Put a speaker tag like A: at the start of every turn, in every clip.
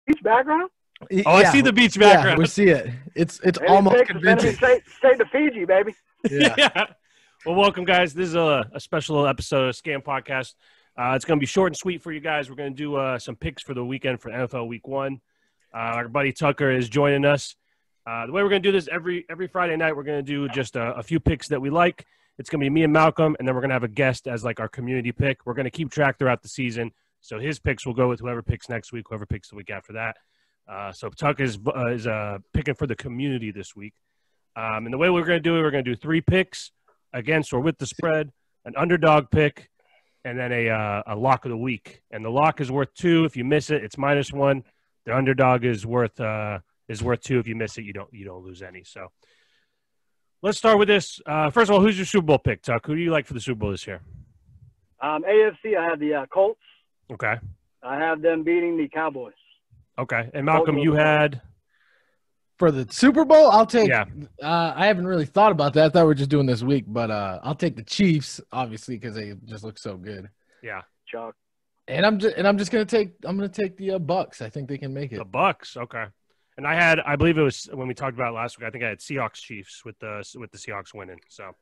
A: beach background?
B: Oh, I see the beach background.
C: Yeah, we see it. It's
A: Maybe
C: almost convincing.
A: Straight to Fiji, baby.
B: Yeah. Well, welcome, guys. This is a special episode of Scam Podcast. It's going to be short and sweet for you guys. We're going to do some picks for the weekend for NFL Week 1. Our buddy Tucker is joining us. The way we're going to do this every Friday night, we're going to do just a few picks that we like. It's going to be me and Malcolm, and then we're going to have a guest as like our community pick. We're going to keep track throughout the season. So his picks will go with whoever picks next week, whoever picks the week after that. So Tuck is picking for the community this week. And the way we're going to do 3 picks against or with the spread, an underdog pick, and then a lock of the week. And the lock is worth 2. If you miss it, it's -1. The underdog is worth 2. If you miss it, you don't lose any. So let's start with this. First of all, who's your Super Bowl pick, Tuck? Who do you like for the Super Bowl this year?
A: AFC, I have the Colts.
B: Okay.
A: I have them beating the Cowboys.
B: Okay. And Malcolm, you had
C: for the Super Bowl. I'll take.
B: Yeah.
C: I haven't really thought about that. I thought we were just doing this week, but I'll take the Chiefs, obviously, because they just look so good.
B: Yeah.
A: Chalk.
C: And I'm just gonna take the Bucks. I think they can make it.
B: The Bucks. Okay. And I believe it was when we talked about it last week. I think I had Seahawks Chiefs with the Seahawks winning. So,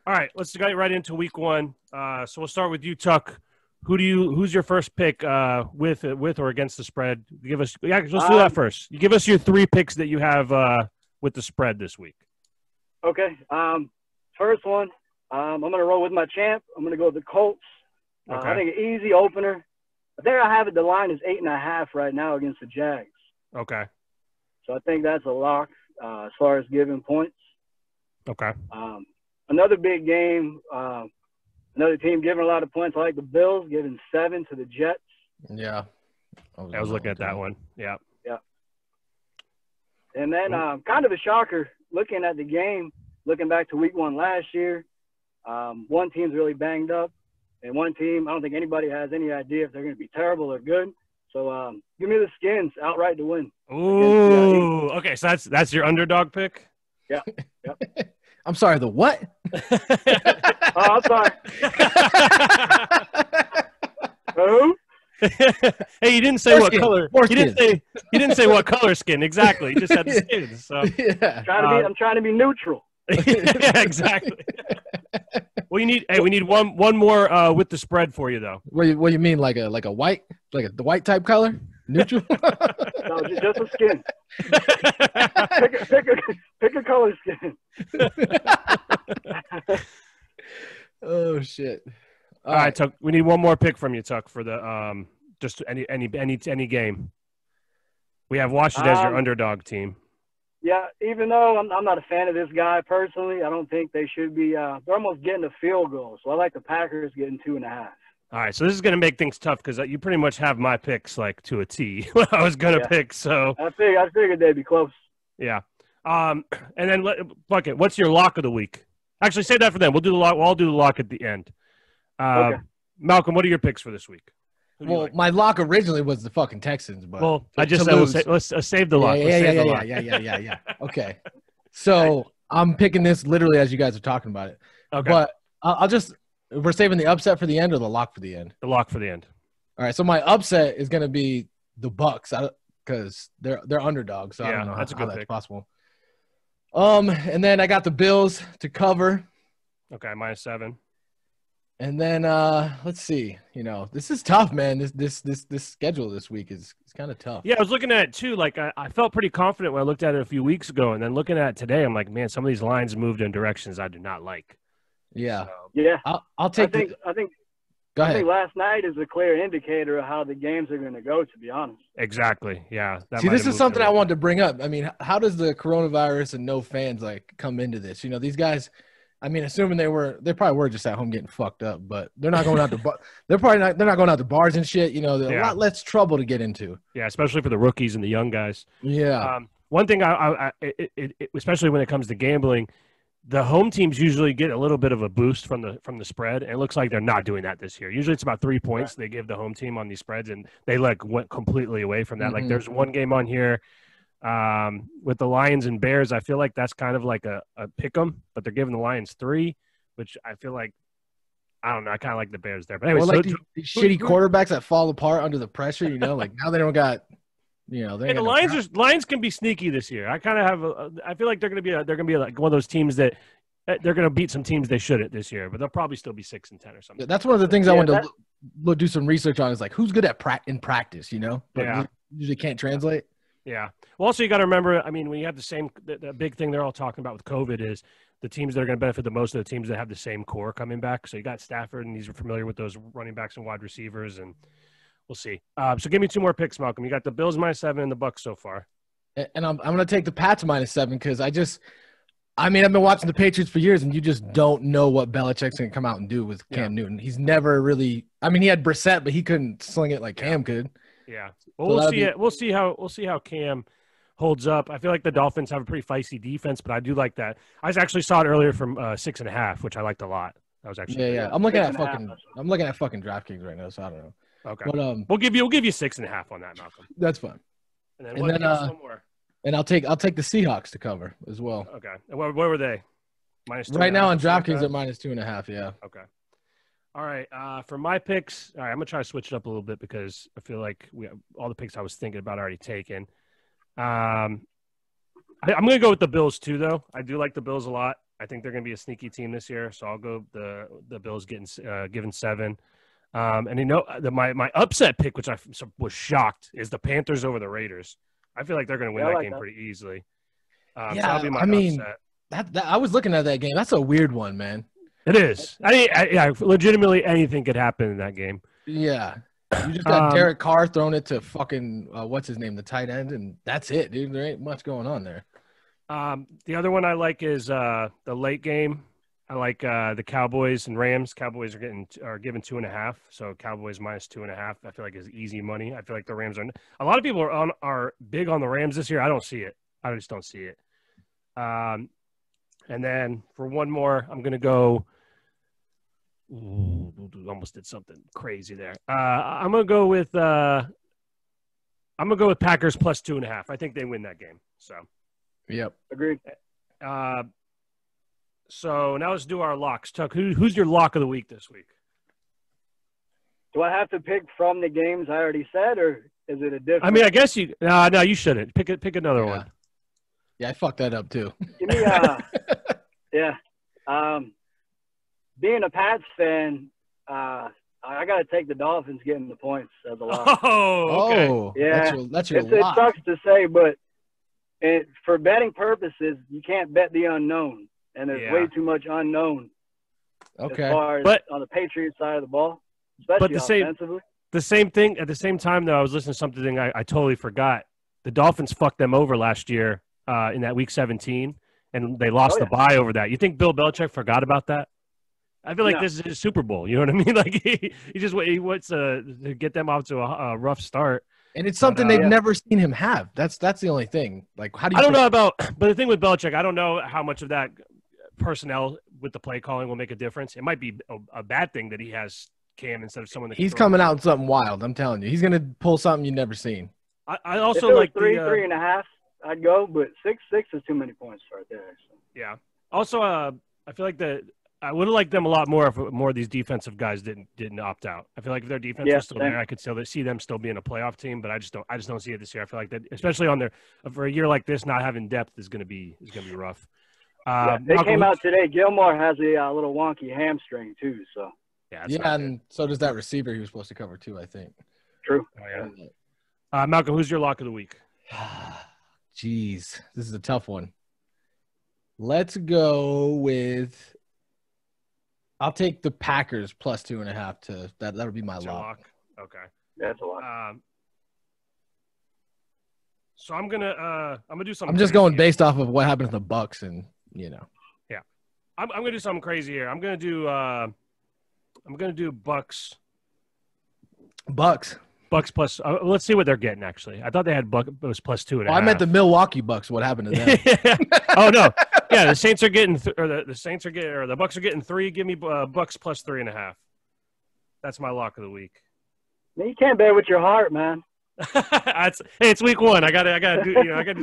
B: all right, let's get right into Week 1. So we'll start with you, Tuck. Who's your first pick with or against the spread? Let's do that first. You give us your 3 picks that you have with the spread this week.
A: Okay. First one, I'm going to roll with my champ. I'm going to go with the Colts.
B: Okay.
A: I think an easy opener. There I have it. The line is 8.5 right now against the Jags.
B: Okay.
A: So I think that's a lock as far as giving points.
B: Okay.
A: Another big game. Another team giving a lot of points. I like the Bills giving 7 to the Jets.
C: Yeah.
B: I was looking at that one. Yeah.
A: Yeah. And then kind of a shocker, looking at the game, looking back to Week 1 last year, one team's really banged up, and one team, I don't think anybody has any idea if they're going to be terrible or good. So give me the Skins outright to win.
B: Ooh. Okay, so that's your underdog pick?
A: Yeah. Yep.
C: I'm sorry, the what?
A: Oh, I'm sorry. Who?
B: Hey, you didn't say
C: More
B: what
C: skin.
B: color.
C: More
B: You didn't say what color skin exactly. You just said the skins. So.
C: Yeah.
A: I'm trying to be neutral.
B: Yeah, exactly. We need one more with the spread for you though.
C: What do you mean, like a white, the white type color? Neutral?
A: No, just a skin. pick a color skin.
C: Oh shit!
B: All right, Tuck. We need one more pick from you, Tuck, for the just any game. We have Washington as your underdog team.
A: Yeah, even though I'm not a fan of this guy personally, I don't think they should be. They're almost getting a field goal, so I like the Packers getting 2.5.
B: All right, so this is going to make things tough because you pretty much have my picks like to a T. What I was going to pick, so
A: I figured they'd be close.
B: Yeah, and then Bucket, what's your lock of the week? Actually, save that for them. We'll do the lock. I'll do the lock at the end.
A: Okay.
B: Malcolm, what are your picks for this week?
C: Well, my lock originally was the fucking Texans, but
B: I just said let's save the lock.
C: Yeah. Okay, so I'm picking this literally as you guys are talking about it.
B: Okay,
C: but we're saving the upset for the end or the lock for the end?
B: The lock for the end.
C: All right, so my upset is going to be the Bucks because they're underdogs. So I don't know
B: that's
C: how that's possible. And then I got the Bills to cover.
B: Okay, -7.
C: And then let's see. This is tough, man. This schedule this week is kind of tough.
B: Yeah, I was looking at it too. Like I felt pretty confident when I looked at it a few weeks ago, and then looking at it today, I'm like, man, some of these lines moved in directions I do not like.
C: Yeah.
B: So,
A: yeah.
C: I'll take.
A: I think.
C: Go ahead.
A: I think last night is a clear indicator of how the games are going to go. To be honest.
B: Exactly. Yeah.
C: See, this is something I wanted to bring up. I mean, how does the coronavirus and no fans come into this? These guys. I mean, assuming they probably were just at home getting fucked up, but they're not going out to they're not going out to bars and shit. There's a lot less trouble to get into.
B: Yeah, especially for the rookies and the young guys.
C: Yeah.
B: One thing especially when it comes to gambling, the home teams usually get a little bit of a boost from the spread, and it looks like they're not doing that this year. Usually it's about 3 points they give the home team on these spreads, and they went completely away from that. Mm-hmm. Like there's one game on here with the Lions and Bears. I feel like that's kind of like a pick 'em, but they're giving the Lions 3, which I feel like I don't know. I kind of like the Bears there. But anyway,
C: these shitty quarterbacks that fall apart under the pressure. Like now they don't got You know,
B: Hey, the Lions can be sneaky this year. I kind of have. I feel like they're going to be like one of those teams that they're going to beat some teams they shouldn't this year, but they'll probably still be 6-10 or something.
C: That's one of the things I wanted to do some research on. Is like who's good at in practice, you know, but usually can't translate.
B: Yeah. Well, also you got to remember. I mean, when you have the big thing they're all talking about with COVID is the teams that are going to benefit the most are the teams that have the same core coming back. So you got Stafford, and he's familiar with those running backs and wide receivers, and we'll see. So give me 2 more picks, Malcolm. You got the Bills -7 and the Bucs so far.
C: And I'm going to take the Pats -7 because I've been watching the Patriots for years, and you just don't know what Belichick's going to come out and do with Cam Newton. He's never really – I mean, he had Brissett, but he couldn't sling it like Cam could.
B: Yeah. Well, we'll see how Cam holds up. I feel like the Dolphins have a pretty feisty defense, but I do like that. I actually saw it earlier from 6.5, which I liked a lot. That was actually
C: I'm looking at fucking DraftKings right now, so I don't know.
B: Okay. But we'll give you 6.5 on that, Malcolm.
C: That's fine.
B: And then one more.
C: And I'll take the Seahawks to cover as well.
B: Okay. And where were they? -2.5.
C: Right now on DraftKings at -2.5. Yeah.
B: Okay. All right. For my picks, all right, I'm gonna try to switch it up a little bit because I feel like all the picks I was thinking about are already taken. I'm gonna go with the Bills too, though. I do like the Bills a lot. I think they're gonna be a sneaky team this year, so I'll go the Bills given 7. And you know, my upset pick, which I was shocked, is the Panthers over the Raiders. I feel like they're gonna win that game pretty easily. So that'll be my upset.
C: I was looking at that game. That's a weird one, man.
B: It is. Legitimately anything could happen in that game.
C: Yeah. You just got Derek Carr throwing it to fucking what's his name, the tight end, and that's it, dude. There ain't much going on there.
B: The other one I like is the late game. I like the Cowboys and Rams. Cowboys are given 2.5, so Cowboys -2.5. I feel like is easy money. I feel like the Rams are. A lot of people are big on the Rams this year. I don't see it. I just don't see it. And then for one more, I'm gonna go. Ooh, almost did something crazy there. I'm gonna go with Packers +2.5. I think they win that game. So,
C: yep,
A: agreed.
B: So now let's do our locks. Tuck, who's your lock of the week this week?
A: Do I have to pick from the games I already said, or is it a different?
B: I mean, I guess you. No, you shouldn't. Pick another one.
C: Yeah, I fucked that up too.
A: Give me being a Pats fan, I got to take the Dolphins getting the points as a lock.
B: Oh, okay.
A: Yeah.
C: That's your
A: It
C: lock.
A: sucks to say, but for betting purposes, you can't bet the unknown, and there's way too much unknown.
C: Okay.
A: As far as on the Patriots side of the ball, especially offensively.
B: The same thing at the same time, though. I was listening to something I totally forgot. The Dolphins fucked them over last year in that Week 17, and they lost the bye over that. You think Bill Belichick forgot about that? I feel like this is his Super Bowl. You know what I mean? Like he wants to get them off to a rough start.
C: And it's something they've never seen him have. That's the only thing. Like, how do you?
B: I don't know about, but the thing with Belichick, I don't know how much of that personnel with the play calling will make a difference. It might be a bad thing that he has Cam instead of someone that
C: he's coming out with something wild. I'm telling you, he's gonna pull something you've never seen.
B: I also
A: if it
B: like
A: was 3.5. I'd go, but 6 is too many points right there. So.
B: Yeah. Also, I feel like I would have liked them a lot more if more of these defensive guys didn't opt out. I feel like if their defense was still there, I could still see them still being a playoff team. But I just don't see it this year. I feel like that, especially for a year like this, not having depth is going to be rough.
A: They came out today. Gilmore has a little wonky hamstring too. So
C: and so does that receiver he was supposed to cover too. I think.
A: True.
B: Oh, yeah. Malcolm, who's your lock of the week?
C: Jeez, this is a tough one. Let's go with. I'll take the Packers +2.5 to that. That would be my lock.
B: Okay,
A: that's a lock.
B: So I'm gonna do something.
C: I'm just going based off of what happened to the Bucks, and
B: Yeah, I'm gonna do something crazy here. I'm gonna do Bucks. Bucks plus. Let's see what they're getting. Actually, I thought they had Bucks +2.5.
C: I meant the Milwaukee Bucks. What happened to them?
B: Oh no, yeah, the Saints are getting, the Bucks are getting 3. Give me Bucks +3.5. That's my lock of the week.
A: You can't bet with your heart, man.
B: It's week 1. I gotta do.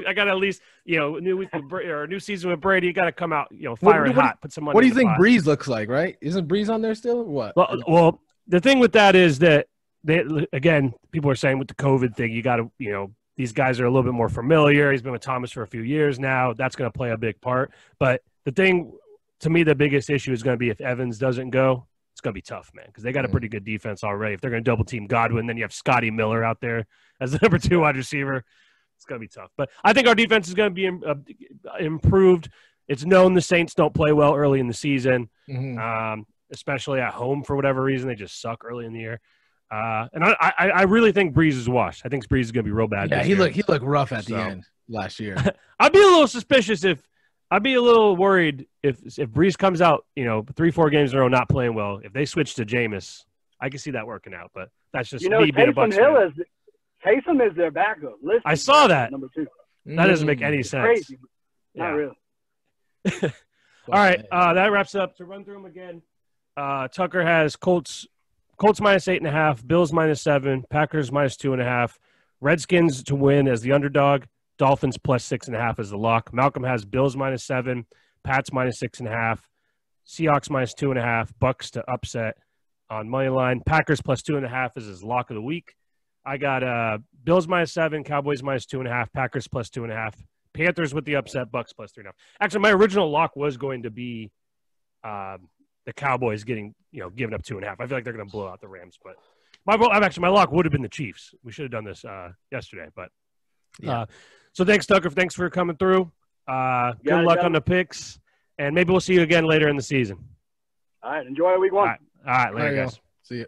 B: I gotta at least new week or new season with Brady. You gotta come out firing hot. Put some money.
C: What do you think Breeze looks like? Right? Isn't Breeze on there still? Or what?
B: Well, the thing with that is that. Again, people are saying with the COVID thing, you got to, these guys are a little bit more familiar. He's been with Thomas for a few years now. That's going to play a big part. But the thing, to me, the biggest issue is going to be if Evans doesn't go, it's going to be tough, man, because they got a pretty good defense already. If they're going to double team Godwin, then you have Scotty Miller out there as the number 2 wide receiver. It's going to be tough. But I think our defense is going to be improved. It's known the Saints don't play well early in the season, especially at home for whatever reason. They just suck early in the year. And I really think Breeze is washed. I think Breeze is going to be real bad.
C: Yeah, he looked rough at the end last year.
B: I'd be a little suspicious I'd be a little worried if Breeze comes out, 3-4 games in a row not playing well. If they switch to Jameis, I can see that working out. But that's just me being a Bucs fan.
A: Taysom is their backup. Listen,
B: I saw that.
A: Number 2.
B: That doesn't make any sense.
A: Crazy. Not really.
B: All right, that wraps up. To run through them again, Tucker has Colts minus 8.5, Bills minus 7, Packers minus 2.5, Redskins to win as the underdog, Dolphins plus 6.5 as the lock. Malcolm has Bills minus 7, Pats minus 6.5, Seahawks minus 2.5, Bucks to upset on money line. Packers plus 2.5 is his lock of the week. I got Bills minus 7, Cowboys minus 2.5, Packers plus 2.5, Panthers with the upset, Bucks plus 3.5. Actually, my original lock was going to be the Cowboys giving up 2.5. I feel like they're going to blow out the Rams, but my lock would have been the Chiefs. We should have done this yesterday, but so thanks, Tucker. Thanks for coming through. Good luck on the picks, and maybe we'll see you again later in the season.
A: All right, enjoy week 1.
B: All right, later, guys.
C: See you.